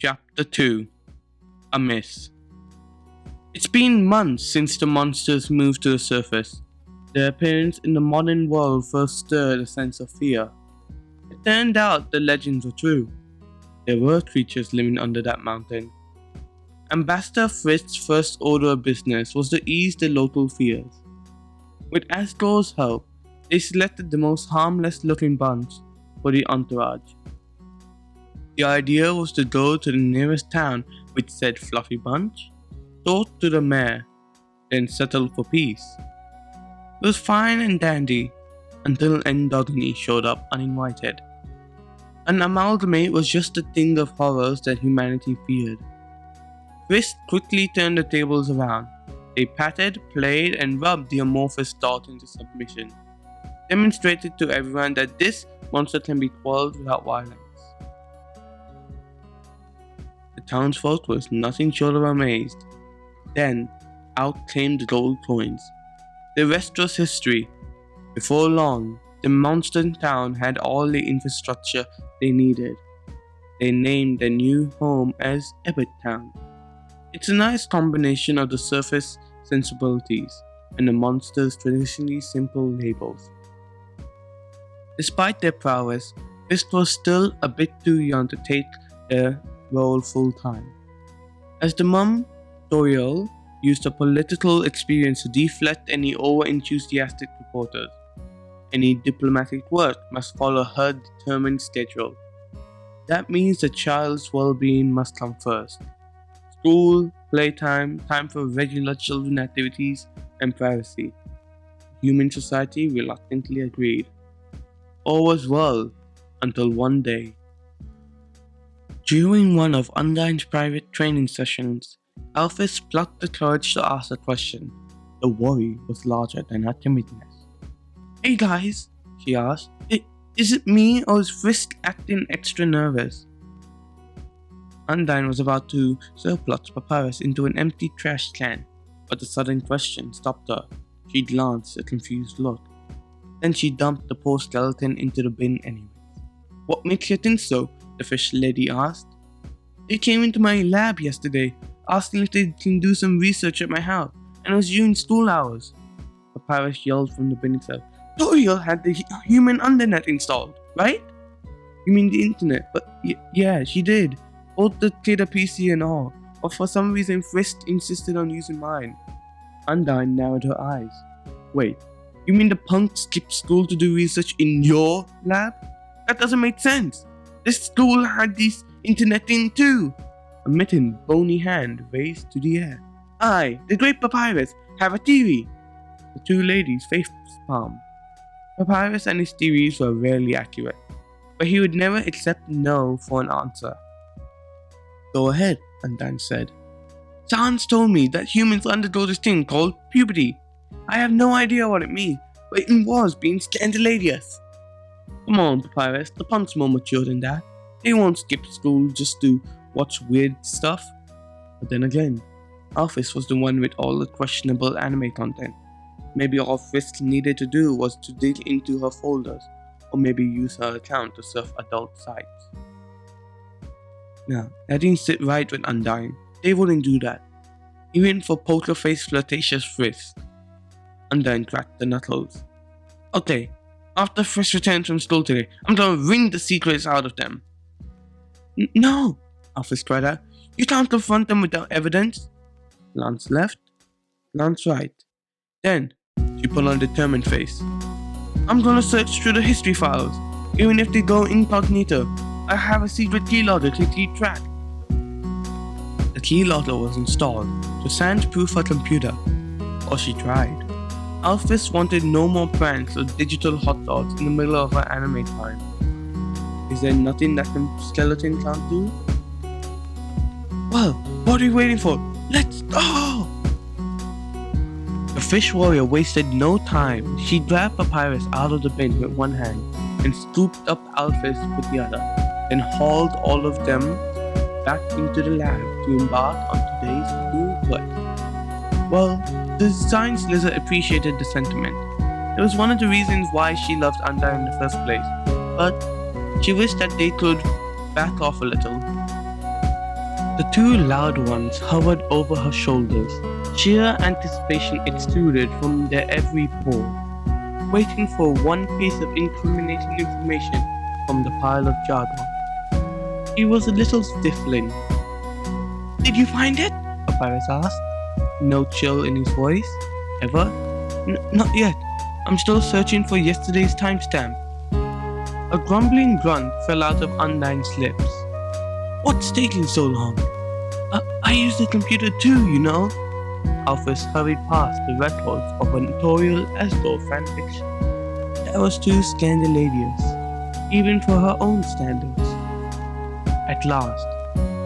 Chapter 2 Amiss. It's been months since the monsters moved to the surface. Their appearance in the modern world first stirred a sense of fear. It turned out the legends were true. There were creatures living under that mountain. Ambassador Frisk's first order of business was to ease the local fears. With Asgore's help, they selected the most harmless looking bunch for the entourage. The idea was to go to the nearest town with said fluffy bunch, talk to the mayor, then settle for peace. It was fine and dandy until Endogeny showed up uninvited. An amalgamate was just a thing of horrors that humanity feared. Frisk quickly turned the tables around. They patted, played, and rubbed the amorphous dot into submission, demonstrated to everyone that this monster can be quelled without violence. The townsfolk was nothing short of amazed. Then, out came the gold coins. The rest was history. Before long, the monster town had all the infrastructure they needed. They named their new home as Ebert Town. It's a nice combination of the surface sensibilities and the monster's traditionally simple labels. Despite their prowess, Frisk was still a bit too young to take their role full time. As the mum, Toriel used her political experience to deflect any over-enthusiastic reporters. Any diplomatic work must follow her determined schedule. That means the child's well-being must come first. School, playtime, time for regular children activities, and privacy. Human society reluctantly agreed. All was well, until one day. During one of Undyne's private training sessions, Alphys plucked the courage to ask a question. The worry was larger than her timidness. "Hey guys," she asked, is it me or is Frisk acting extra nervous?" Undyne was about to surplus Papyrus into an empty trash can, but the sudden question stopped her. She glanced a confused look. Then she dumped the poor skeleton into the bin anyways. "What makes you think so?" the fish lady asked. "They came into my lab yesterday, asking if they can do some research at my house, and it was during school hours." Papyrus yelled from the bin itself. "Toriel had the human undernet installed, right?" "You mean the internet?" "But yeah, she did. Both the Kida PC and all. But for some reason Frisk insisted on using mine." Undyne narrowed her eyes. "Wait, you mean the punk skipped school to do research in your lab? That doesn't make sense. This school had this internet thing too." A mittened, bony hand raised to the air. "I, the great Papyrus, have a theory." The two ladies faced palm. Papyrus and his theories were rarely accurate, but he would never accept no for an answer. "Go ahead," Undyne said. "Sans told me that humans undergo this thing called puberty. I have no idea what it means, but it was being scandalous." "Come on, Papyrus, the punk's more mature than that. They won't skip school just to watch weird stuff." But then again, Alphys was the one with all the questionable anime content. Maybe all Frisk needed to do was to dig into her folders, or maybe use her account to surf adult sites. Now, that didn't sit right with Undyne. They wouldn't do that. Even for poker-faced flirtatious Frisk. Undyne cracked the knuckles. "Okay, after Frisk returns from school today, I'm gonna wring the secrets out of them." "No!" Alphys cried out. "You can't confront them without evidence." Glance left, glance right. Then, she put on a determined face. "I'm gonna search through the history files, even if they go incognito. I have a secret keylogger to keep track." The keylogger was installed to sand-proof her computer, or she tried. Alphys wanted no more pranks or digital hot dogs in the middle of her anime time. Is there nothing that the skeleton can't do? "Well, what are you waiting for? Let's go!" The fish warrior wasted no time. She grabbed Papyrus out of the bin with one hand and scooped up Alphys with the other, then hauled all of them back into the lab to embark on today's school work. Well, the science lizard appreciated the sentiment. It was one of the reasons why she loved Undyne in the first place, but she wished that they could back off a little. The two loud ones hovered over her shoulders. Sheer anticipation exuded from their every pore, waiting for one piece of incriminating information from the pile of jargon. He was a little stifling. "Did you find it?" Papyrus asked, no chill in his voice. "Ever?" Not yet. I'm still searching for yesterday's timestamp." A grumbling grunt fell out of Undyne's lips. "What's taking so long?" I use the computer too, you know." Alphys hurried past the records of a notorious Astor fanfiction. That was too scandalous, even for her own standards. At last,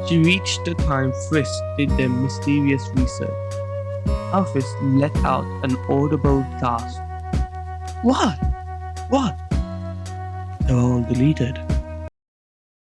she reached the time Frisk did their mysterious research. Alphys let out an audible gasp. What? What?" "They're all deleted."